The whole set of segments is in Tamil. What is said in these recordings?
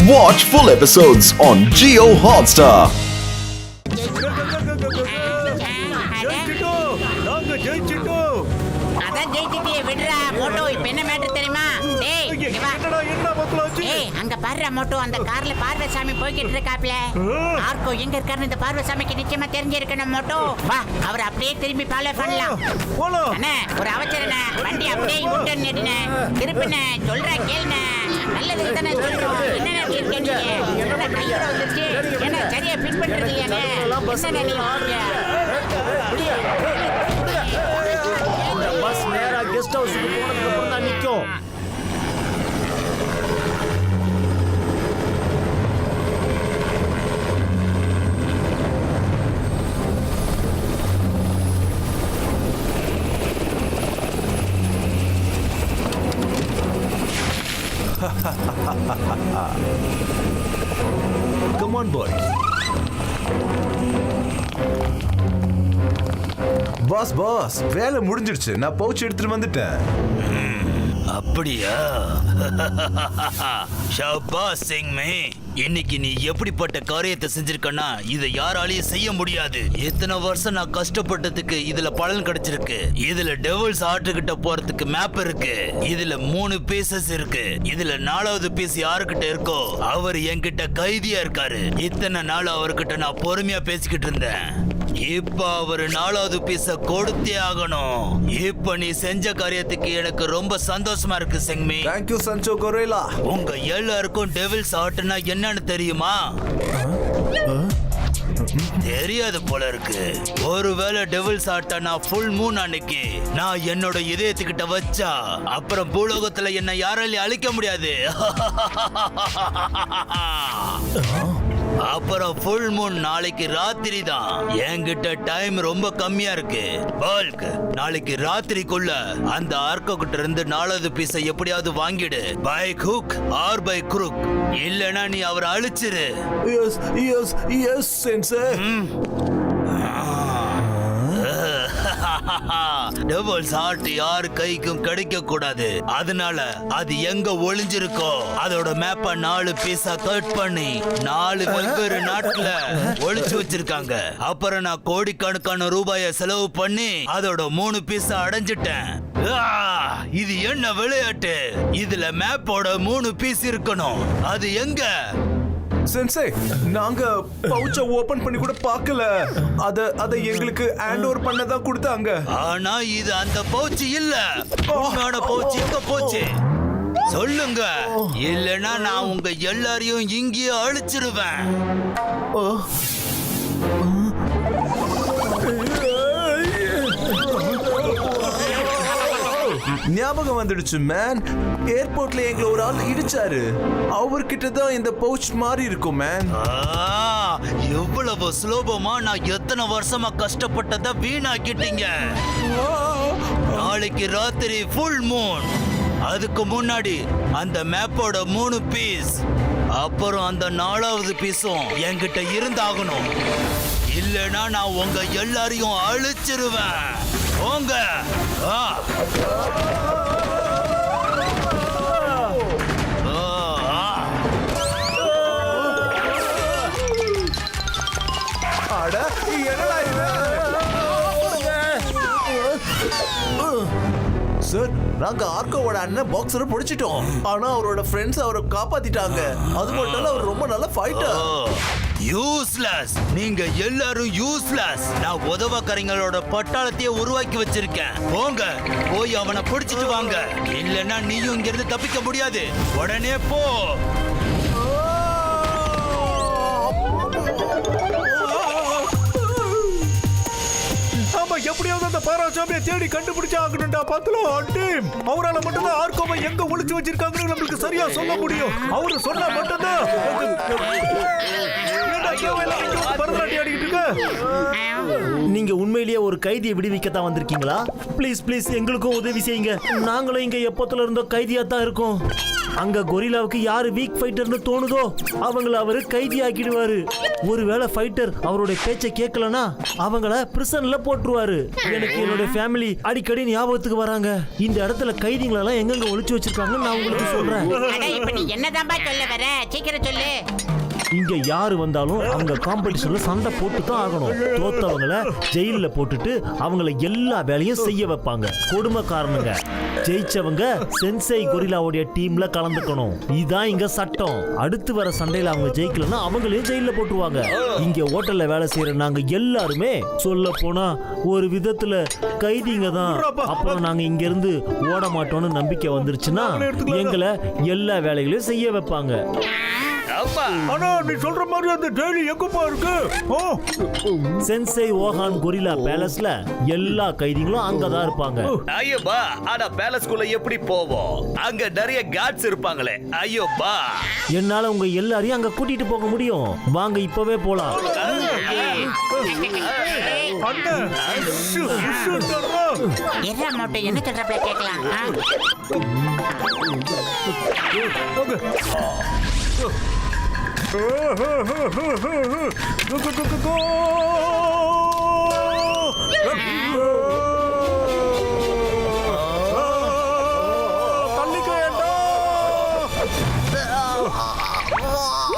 Watch full episodes on Jio Hotstar. அதான் ஜெயிச்சிட்டே விடுறா மோட்டோ. இப்ப என்ன மேட்டர் தெரியுமா? அங்க பாரு மோட்டோ, அந்த கார்ல பார்வசாமி போய்கிட்டு இருக்காப்ல. ஆர்கோ எங்க இருக்காரு இந்த பார்வசாமிக்கு நிச்சயமா தெரிஞ்சிருக்கணும் மோட்டோ. வா, அவர் அப்படியே திரும்பி ஃபாலோ பண்ணலாம். அண்ணே, ஒரு அவசரண்ணே, வண்டி அப்படியே யூட்டர்ன் எடுண்ணே, திருப்பிண்ணே, சொல்றா கேளுண்ணே. நல்லதுக்கு தானே சொல்றோம். என்ன இருக்கீங்க? என்ன கையோட வந்துருச்சு? என்ன சரியா ஃபிட் பண்றது இல்லையாண்ணே? என்ன நீங்க பஸ் நேரா கெஸ்ட் ஹவுஸ்க்கு போனதுக்கு அப்புறம் தான் நிக்கும். Come on, boys. பாஸ் வேலை முடிஞ்சிடுச்சு. நான் பவுச் எடுத்துட்டு வந்துட்டேன். அப்படியா? ஷாபாஸ் சிங்மே, இன்னைக்கு நீ எப்படிப்பட்ட காரியத்தை செஞ்சிருக்கனா இதை யாராலையும் செய்ய முடியாது. எத்தனை வருஷம் நான் கஷ்டப்பட்டதுக்கு இதுல பலன் கிடைச்சிருக்கு. இதுல டெவில்ஸ் ஆர்ட்கிட்ட போறதுக்கு மேப் இருக்கு. இதுல 3 பீசஸ் இருக்கு. இதுல 4வது பீஸ் யாருக்கிட்ட இருக்கோ அவர் என்கிட்ட கைதியா இருக்காரு. இத்தனை நாள் அவர்கிட்ட நான் பொறுமையா பேசிக்கிட்டு இருந்தேன். இப்ப அவரு 4வது பீஸ கொடுத்தே ஆகணும். இப்ப நீ செஞ்ச காரியத்துக்கு எனக்கு ரொம்ப சந்தோஷமா இருக்கு சிங்மி. தேங்க்யூ சஞ்சோ கொரேலா. உங்க எல்லாருக்கும் டெவில்ஸ் ஆர்ட்னா என்னன்னு தெரியுமா? தெரியாது போல இருக்கு. ஒருவேளை டெவில்ஸ் ஆர்ட்னா ஃபுல் மூன் அன்னைக்கு நான் என்னோட இதயத்துக்கிட்ட வச்சா அப்புறம் பூலோகத்துல என்ன யாராலையும் அழிக்க முடியாது. அப்புறம் ஃபுல் மூன் நாளைக்கு ராத்திரி தான். என்கிட்ட டைம் ரொம்ப கம்மியா இருக்கு. பால்க், நாளைக்கு ராத்திரிக்குள்ள அந்த ஆர்கோ கிட்ட இருந்து 4வது பீஸை எப்படியாவது வாங்கிடு. By hook or by crook. இல்லனா நீ அவரை அழிச்சிரு. Yes sensei. டெவில்ஸ் ஹார்ட் யார் கைக்கும் கிடைக்க கூடாது. அதனால அது எங்க ஒளிஞ்சிருக்கோ அதோட மேப்ப 4 பீஸா கட் பண்ணி 4 வெவ்வேறு நாட்டுல ஒளிச்சு வச்சிருக்காங்க. அப்புறம் நான் கோடிக்கணக்கான ரூபாய செலவு பண்ணி அதோட 3 பீஸா அடைஞ்சிட்டேன். இது என்ன விளையாட்டு? இதுல மேப்போட 3 பீஸ் இருக்கணும். அது எங்க? சென்சே, நாங்க பவுச்ச ஓபன் பண்ணி கூட பார்க்கல. அத எங்களுக்கு ஹேண்ட் ஓவர் பண்ண தான் கொடுத்தாங்க. ஆனா இது அந்த பவுச் இல்ல. உண்மையான பவுச் எங்க போச்சு? சொல்லுங்க, இல்லனா நான் உங்க எல்லாரையும் இங்கேயே அழிச்சிருவேன். ஞாபகம் வந்துடுச்சு மேன். ஏர்போர்ட்ல எங்களை ஒரு ஆள் இடிச்சாரு. அவர்கிட்ட தான் இந்த பவுச் மாதிரி இருக்கும் மேன். எவ்வளவு சுலபமா நான் எத்தனை வருஷமா கஷ்டப்பட்டத வீணாக்கிட்டீங்க. நாளைக்கு ராத்திரி ஃபுல் மூன். அதுக்கு முன்னாடி அந்த மேப்போட 3 பீஸ் அப்புறம் அந்த 4வது பீஸும் என்கிட்ட இருந்தாகணும். இல்லனா நான் உங்க எல்லாரையும் அழிச்சிருவேன். போங்க. சார், நாங்க ஆர்கோவோட அண்ணன் பாக்ஸரை பிடிச்சிட்டோம். ஆனா அவரோட ஃப்ரெண்ட்ஸ் அவரை காப்பாத்திட்டாங்க. அது மட்டும் இல்ல, அவர் ரொம்ப நல்ல ஃபைட்டர். யூஸ்லெஸ். நீங்க எல்லாரும் யூஸ்லெஸ். நான் உதவக்காரங்களோட பட்டாளத்தையே உருவாக்கி வச்சிருக்கேன். போங்க, போய் அவனை பிடிச்சிட்டு வாங்க. இல்லன்னா நீயும் இங்க இருந்து தப்பிக்க முடியாது. உடனே போ. எப்படியாவது அந்த பாராசாமியை தேடி கண்டுபிடிச்சா ஆகணும்டா. பாத்துலாம் டீம், அவரால மட்டும்தான் ஆர்கோவை எங்க ஒளிச்சு வச்சிருக்காங்கன்னு நம்மளுக்கு சரியா சொல்ல முடியும். அவரு சொன்னா மட்டும்தான். பரதநாட்டியம் ஆடிக்கிட்டு இருக்க. நீங்க உண்மையிலேயே ஒரு கைதியை விடுவிக்கத்தான் வந்திருக்கீங்களா? ப்ளீஸ் ப்ளீஸ் எங்களுக்கும் உதவி செய்யுங்க. நாங்களும் இங்க எப்பத்துல இருந்தோ கைதியா தான் இருக்கோம். அங்க கொரில்லாவுக்கு யாரு வீக் ஃபைட்டர்னு தோணுதோ அவங்கள அவரு கைதி ஆக்கிடுவாரு. ஒருவேளை ஃபைட்டர் அவருடைய பேச்சை கேட்கலனா அவங்கள பிரிசன்ல போட்டுருவாரு. எனக்கு என்னோட ஃபேமிலி அடிக்கடி ஞாபகத்துக்கு வராங்க. இந்த இடத்துல கைதிகளெல்லாம் எங்கெங்க ஒளிச்சு வச்சிருக்காங்கன்னு நான் உங்களுக்கு சொல்றேன். அட, இப்ப நீ என்னதான்பா சொல்ல வர? சீக்கிரம் சொல்லு. இங்க யாரு வந்தாலும் அவங்க காம்படிஷன்ல சண்டை போட்டு தான் ஆகணும். தோத்தவங்கள ஜெயில போட்டுட்டு அவங்கள எல்லா வேலையும் செய்ய வைப்பாங்க. கொடுமைக்காரனுங்க. ஜெயிச்சவங்க சென்சை கொரில்லாவுடைய டீம்ல கலந்துக்கணும். இதான் இங்க சட்டம். அடுத்து வர சண்டையில அவங்க ஜெயிக்கலன்னா அவங்களையும் ஜெயில போட்டுருவாங்க. இங்க ஹோட்டல்ல வேலை செய்யற நாங்க எல்லாருமே சொல்ல போனா ஒரு விதத்துல கைதிங்க தான். அப்புறம் நாங்க இங்க இருந்து ஓட மாட்டோம்னு நம்பிக்கை வந்துருச்சுன்னா எங்களை எல்லா வேலைகளையும் செய்ய வைப்பாங்க. ஆனா நீ சொல்ற மாதிரி அந்த டெய்லி எங்கப்பா இருக்கு? சென்சை ஓஹான் கொரில்லா பேலஸ்ல எல்லா கைதிகளும் அங்கதான் இருப்பாங்க. ஐயோப்பா, ஆனா பேலஸ்குள்ள எப்படி போவோம்? அங்க நிறைய கார்ட்ஸ் இருப்பாங்களே. ஐயோப்பா, என்னால உங்க எல்லாரையும் அங்க கூட்டிட்டு போக முடியும். வாங்க இப்பவே போலாம். என்ன மட்டும் என்ன சொல்றப்ப கேட்கலாம்.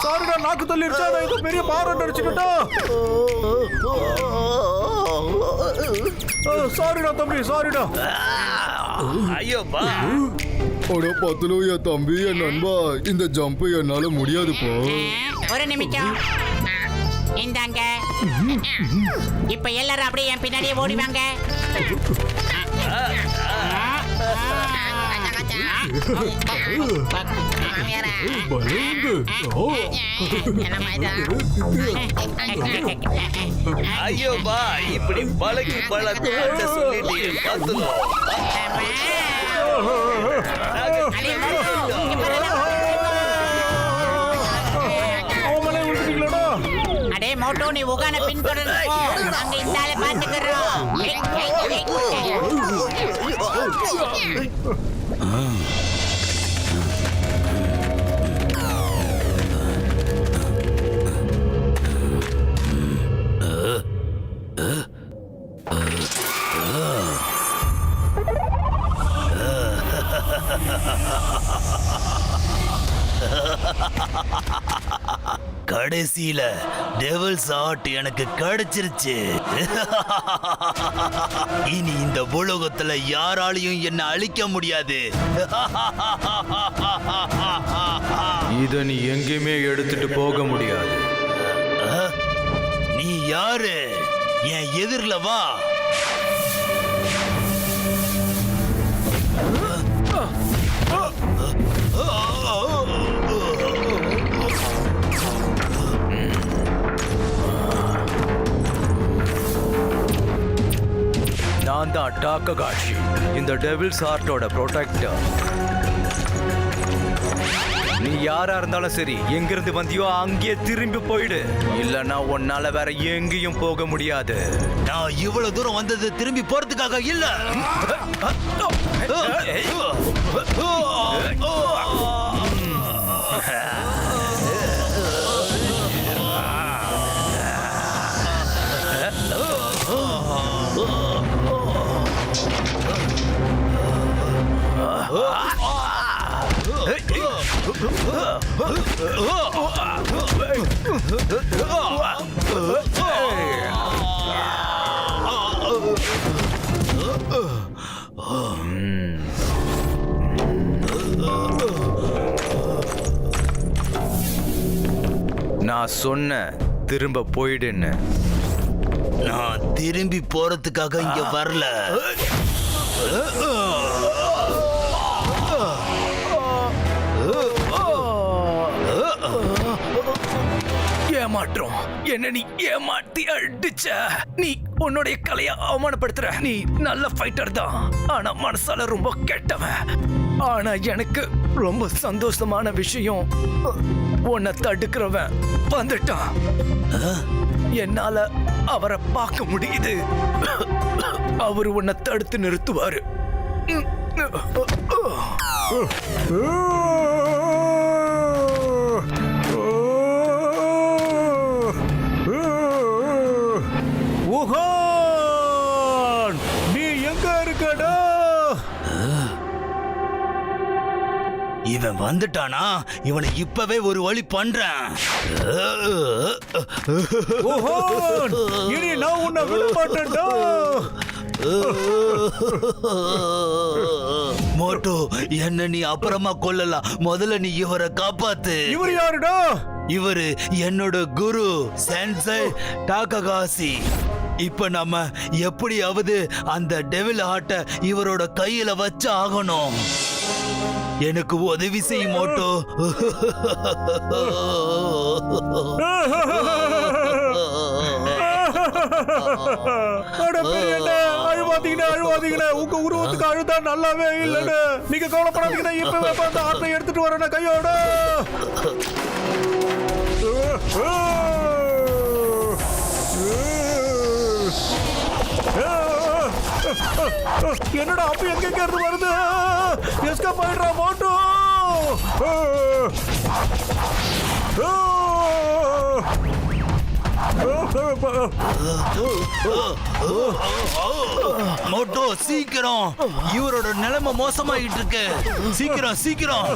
சாரிடா, நாக்கு தள்ளி இருச்சா. ஏதோ பெரிய பாராட்டு அடிச்சுக்கிட்டா. சாரிடா தம்பி, சாரிடா. ஐயோப்பா, அட பத்துலோ என் தம்பி, என் நண்பா, இந்த ஜம்ப் என்னால முடியாதுப்பா. ஒரு நிமிஷம். இந்தாங்க. இப்ப எல்லாரும் அப்படியே என் பின்னாடியே ஓடிவாங்க. ஐயோப்பா, இப்படி பழகி பழக்க சொல்லிட்டு பார்த்துக்கோ. அடே மோட்டோ, நீ உகான பின்தொடர்ந்து போ. நாங்க இந்த ஆளை பாத்துக்கிறோம். கடைசியில டெவில்ஸ் ஆர்ட் எனக்கு கிடைச்சிருச்சு. இனி இந்த உலகத்துல யாராலையும் என்ன அழிக்க முடியாது. இத நீ எங்கேயுமே எடுத்துட்டு போக முடியாது. நீ யாரு? என் எதிரில வா. நான் தான் டாக்ககாஷி, இந்த டெவில்ஸ் ஆர்ட்டோட ப்ரொடெக்டர். நீ யாரா இருந்தாலும் சரி, எங்கிருந்து வந்தியோ அங்கேயே திரும்பி போயிடு. இல்லனா உன்னால வேற எங்கேயும் போக முடியாது. நான் இவ்வளவு தூரம் வந்தது திரும்பி போறதுக்காக இல்ல. நான் சொன்ன திரும்ப போயிடுன்னு. நான் திரும்பி போறதுக்காக இங்க வரல. ஏமாற்றம், என்ன நீ ஏமாத்தி அடிச்ச. நீ உன்னுடைய கலையை அவமானப்படுத்துற. நீ நல்ல ஃபைட்டர் தான், ஆனா மனசால ரொம்ப கெட்டவன். ஆனா எனக்கு ரொம்ப சந்தோஷமான விஷயம், உன்னை தடுக்கிறவன் வந்துட்டான். என்னால அவரை பார்க்க முடியுது. அவரு உன்னை தடுத்து நிறுத்துவாரு. வுஹான், நீ எங்க இருக்கடா? இவன் வந்துட்டானா? இவனை இப்பவே ஒரு வழி பண்றேன். வுஹான், இனி நான் உன்னை விட மாட்டேன்டா. மோட்டோ, என்ன நீ அப்புறமா கொல்லலாம், முதல்ல நீ இவரை காப்பாத்து. இவர் யாருடா? இவரு என்னோட குரு சென்சை டாககாசி. இப்ப நம்ம எப்படியாவது அந்த டெவில் ஹார்ட்ட இவரோட கையில வச்சு ஆகணும். எனக்கு உதவி செய் மோட்டோ. அட பெரியண்ணே, அழுவாதீங்கண்ணே. உங்க உருவத்துக்கு அழுதா நல்லாவே இல்லைன்னு. நீங்க கவலைப்படாதீங்கண்ணே, இப்பவே அந்த ஆட்டை எடுத்துட்டு வரேன் கையோட. என்னடா அப்ப எங்க இருந்து வருது? Escape ஆயிடுறா Moto. மோட்டோ சீக்கிரம், இவரோட நிலைமை மோசமாயிட்டு இருக்கு. சீக்கிரம் சீக்கிரம்.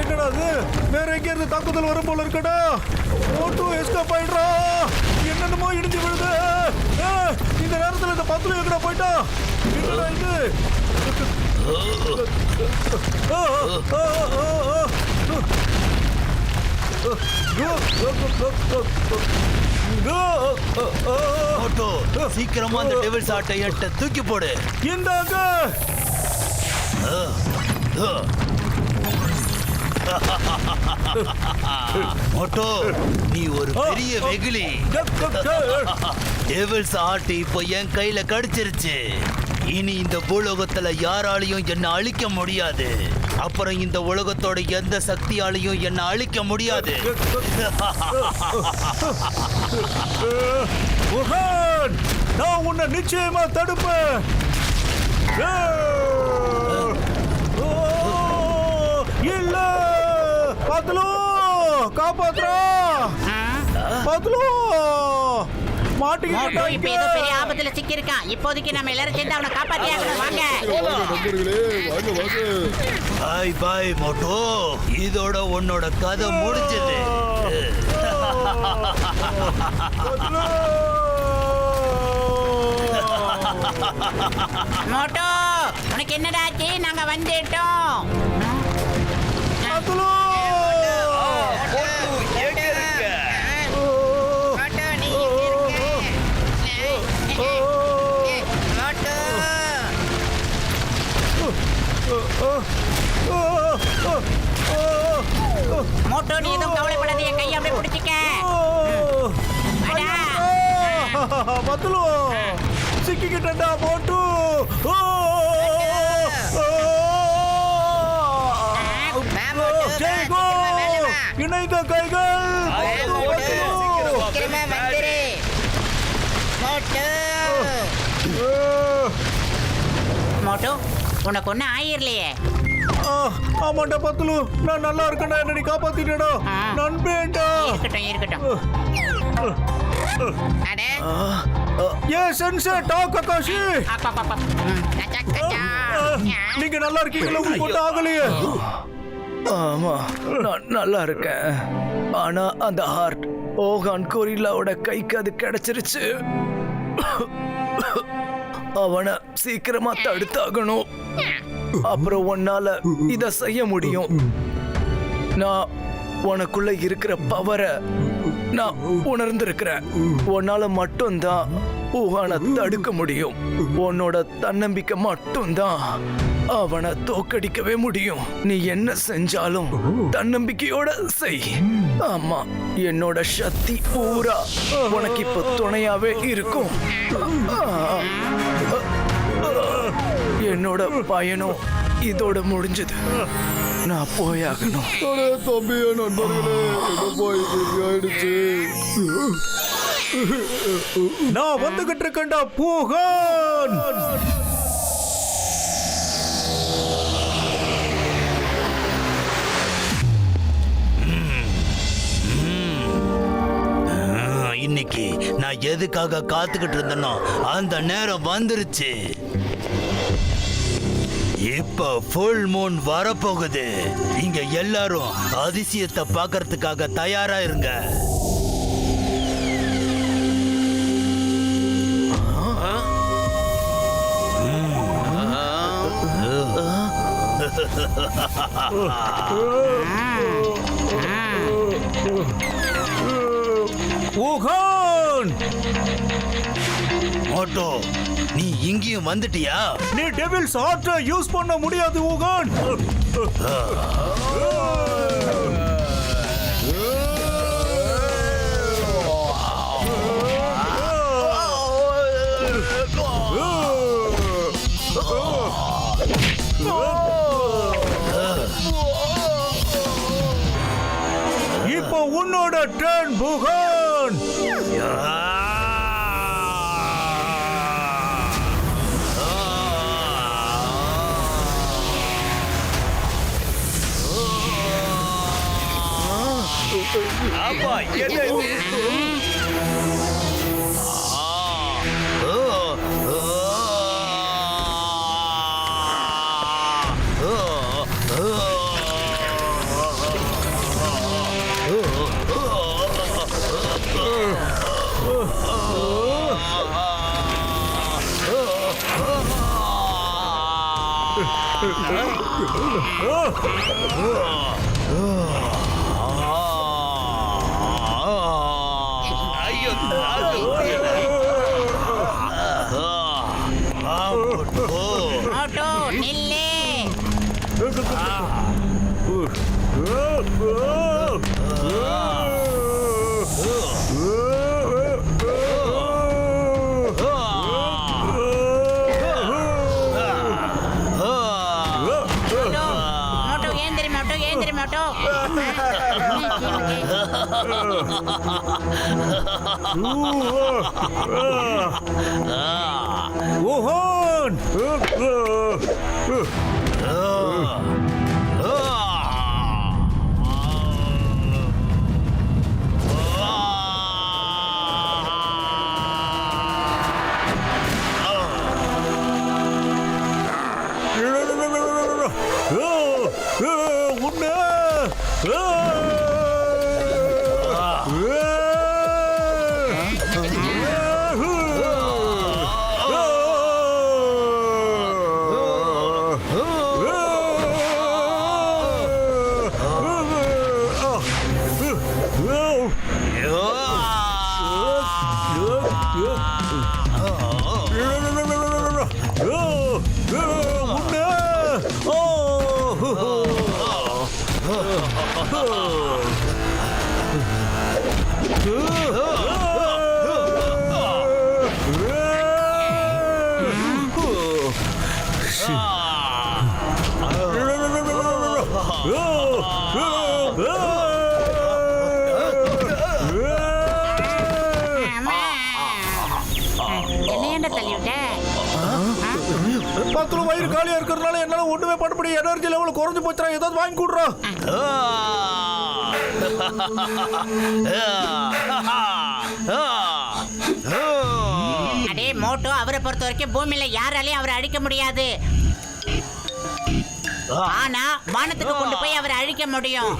என்னடா அது? வேற எங்க இருந்து தாக்குதல் வரும் போல இருக்கடா. மோட்டோ எஸ்கேப் ஆயிடுறா. என்னென்னமோ இடிஞ்சு விழுது. இந்த நேரத்துல இந்த பத்துல எங்கடா போயிட்டா? என்னடா இது? மோட்டோ சீக்கிரமா அந்த டெவில் ஹார்ட்டை எட்ட தூக்கி போடு. இந்தாங்க. மோட்டோ, நீ ஒரு பெரிய வெகுளி. டெவில்ஸ் ஹார்ட் இப்போ என் கையில கடிச்சிருச்சு. இனி இந்த பூலோகத்துல யாராலையும் என்ன அழிக்க முடியாது. அப்புறம் இந்த உலகத்தோட எந்த சக்தியாலையும் என்ன அழிக்க முடியாது. வுஹான், நான் உன்னை நிச்சயமா தடுப்பேன். இல்ல பத்லு, காப்பாத்துறா. பத்லு மோட்டோ இப்ப ஏதோ பெரிய ஆபத்துல சிக்கி இருக்கான். இப்போதைக்கு நம்ம எல்லாரும் சேர்ந்து அவனை காப்பாத்தி ஆகணும். வாங்க நண்பர்களே, வாங்க வாங்க. பாய் பாய் மோட்டோ, இதோட உன்னோட கதை முடிஞ்சது. மோட்டோ, உனக்கு என்னடா ஆச்சு? நாங்க வந்துட்டோம். பத்லு, எங்க இருக்க? மோட்டோ, நீ இங்க இருக்க. மோட்டோ, நீ எதுவும் கவலைப்படாத. என் கையை அப்படியே பிடிச்சிக்க. பத்லு சிக்கிக்கிட்டா மோட்டு. இணைந்த கைகள். மோட்டோ, உனக்கு ஒன்னும் ஆயிரலையே. ஆமாண்டா பத்லு, நான் நல்லா இருக்கேன்டா. என்ன நீ காப்பாத்திட்டா நண்பேண்டா. இருக்கட்டும் இருக்கட்டும். அடே ஏ சென்சே டாககாஷி, நீங்க நல்லா இருக்கீங்களா? உங்களுக்கு ஒன்றும் ஆகலையே? ஆமா, நான் நல்லா இருக்கேன். ஆனா அந்த ஹார்ட் ஓகான் கொரில்லாவோட கைக்கு அது கிடைச்சிருச்சு. அவனை சீக்கிரமா தடுத்தாகணும். அப்புறம் உன்னால இத செய்ய முடியும். நான் உனக்குள்ள இருக்கிற பவரை நான் உணர்ந்திருக்கிறேன். உன்னால மட்டும்தான் ஊகானை தடுக்க முடியும். உன்னோட தன்னம்பிக்கை மட்டும்தான் அவனை தோக்கடிக்கவே முடியும். நீ என்ன செஞ்சாலும் தன்னம்பிக்கையோட செய். ஆமா, என்னோட சக்தி பூரா உனக்கு இப்ப துணையாவே இருக்கும். என்னோட பயணம் இதோட முடிஞ்சது. நான் போயாகணும். அடே தம்பி என் நண்பர்களே, என்னப்பா இப்படி ஆயிடுச்சு? நான் வந்துகிட்டு இருக்கேன்டா பூகான். இன்னைக்கு நான் எதுக்காக காத்துக்கிட்டு இருந்தேனோ அந்த நேரம் வந்துருச்சு. இப்ப ஃபுல் மூன் வரப்போகுது. இங்க எல்லாரும் அதிசயத்தை பார்க்கறதுக்காக தயாரா இருங்க. பூகான், மோட்டோ, நீ இங்கேயும் வந்துட்டியா? நீ டெவில்ஸ் ஆர்ட்டை யூஸ் பண்ண முடியாது பூகான். இப்போ உன்னோட டர்ன் பூகான். ஆமா, என்ன இது? ஐயோ, தாங்க முடியல. மோட்டோ நில்லு. மோட்டோ ஏந்திரி, மோட்டோ ஏந்திரி, மோட்டோ. பூகான். என்னையண்ட தள்ளி விட்ட? பத்துல வயிறு காலியா இருக்கிறதுனால என்னால ஒண்ணுமே பண்ண முடியும். எனர்ஜி லெவல் குறைஞ்சு போச்சுடா. ஏதாவது வாங்கி கொடுறா. அடே மோட்டோ, அவரை பொறுத்த வரைக்கும் பூமியில யாராலையும் அவரை அழிக்க முடியாது. ஆனா வானத்துக்கு கொண்டு போய் அவரை அழிக்க முடியும்.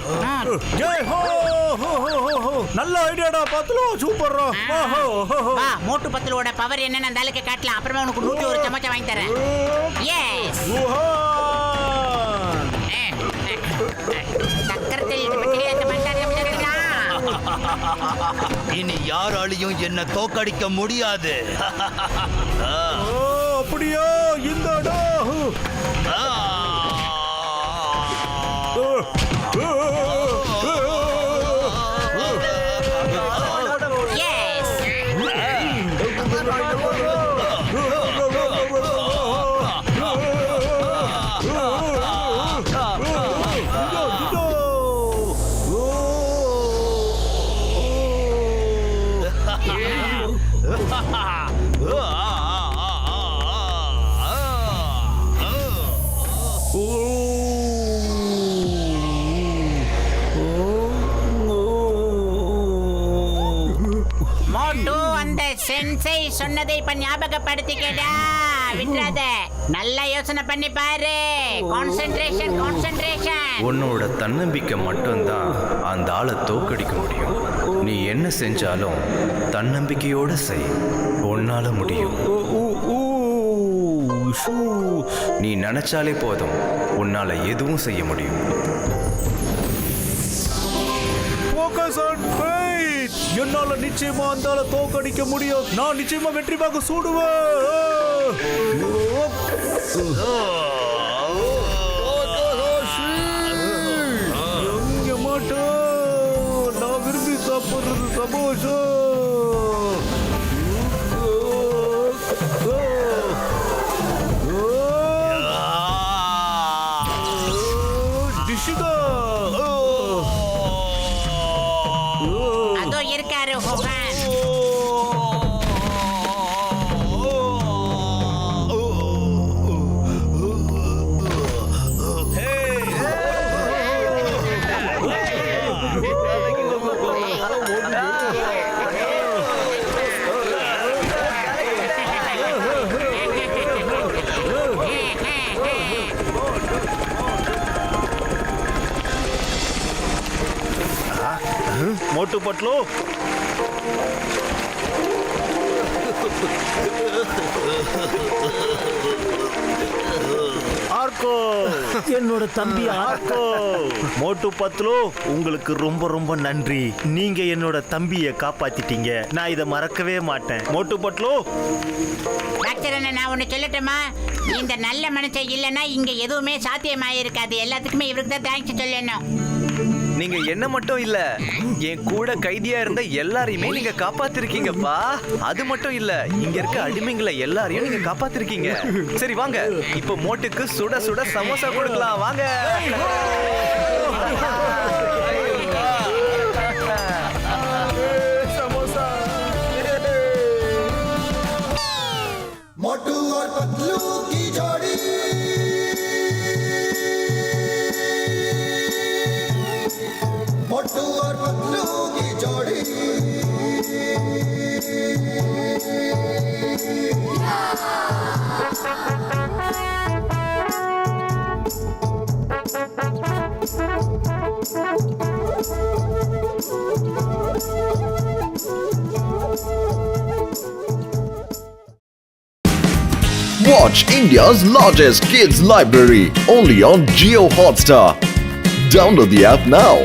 ஜெய் ஹோ ஹோ ஹோ ஹோ. நல்ல ஐடியாடா பத்துல. சூப்பர்ரா. வா, மோட்டு பத்தலோட பவர் என்னன்னு அந்த ஆளுக்கு காட்டலாம். அப்புறமா உனக்கு 101 சமச்சா வாங்கி தரேன். எஸ். சக்கரத்தில் பத்திரிகையாக்க மாட்டாங்க. இனி யாராலையும் என்ன தோக்கடிக்க முடியாது. அப்படியா? இந்தாடா. Yes. மோட்டு அந்த சென்சை சொன்னதை இப்ப ஞாபகப்படுத்திக்கடா. விட்டுறாத. நல்லா யோசனை பண்ணி பாரு. Concentration concentration. உன்னோட தன்னம்பிக்கை மட்டும்தான் அந்த ஆளை தோக்கடிக்க முடியும். நீ என்ன செஞ்சாலும் தன்னம்பிக்கையோட செய், உன்னால முடியும். நீ நினைச்சாலே போதும், உன்னால எதுவும் செய்ய முடியும். Focus on faith. என்னால நிச்சயமா அந்த ஆளை தோக்கடிக்க முடியும். நான் நிச்சயமா வெற்றி பார்க்க சூடுவேன். எங்க மாட்டோம். நான் விரும்பி சாப்பிடுறது சமோசம். அதோ இருக்காரு ஹோகன். மோட்டு பட்லு, ஆர்கோ, என்னோட தம்பி ஆர்கோ. மோட்டு பத்லு, உங்களுக்கு ரொம்ப ரொம்ப நன்றி. நீங்க என்னோட தம்பியை காப்பாத்திட்டீங்க. நான் இதை மறக்கவே மாட்டேன். மோட்டு பட்லு, டாக்டர் அண்ணா, நான் ஒண்ணு சொல்லட்டுமா? இந்த நல்ல மனுஷன் இல்லைன்னா இங்க எதுவுமே சாத்தியமாயிருக்காது. எல்லாத்துக்குமே இவருக்கு தான் தேங்க்ஸ் சொல்லணும். நீங்க என்ன மட்டும் இல்ல, என் கூட கைதியா இருந்த எல்லாரையுமே நீங்க காப்பாத்திருக்கீங்கப்பா. அது மட்டும் இல்ல, இங்க இருக்க அடிமைங்களை எல்லாரையும் நீங்க காப்பாத்திருக்கீங்க. சரி வாங்க, இப்ப மோட்டுக்கு சுட சுட சமோசா கொடுக்கலாம். வாங்க. मोटू और पतलू की जोड़ी, मोटू और पतलू की जोड़ी। Watch India's largest kids library only on Jio Hotstar. Download the app now.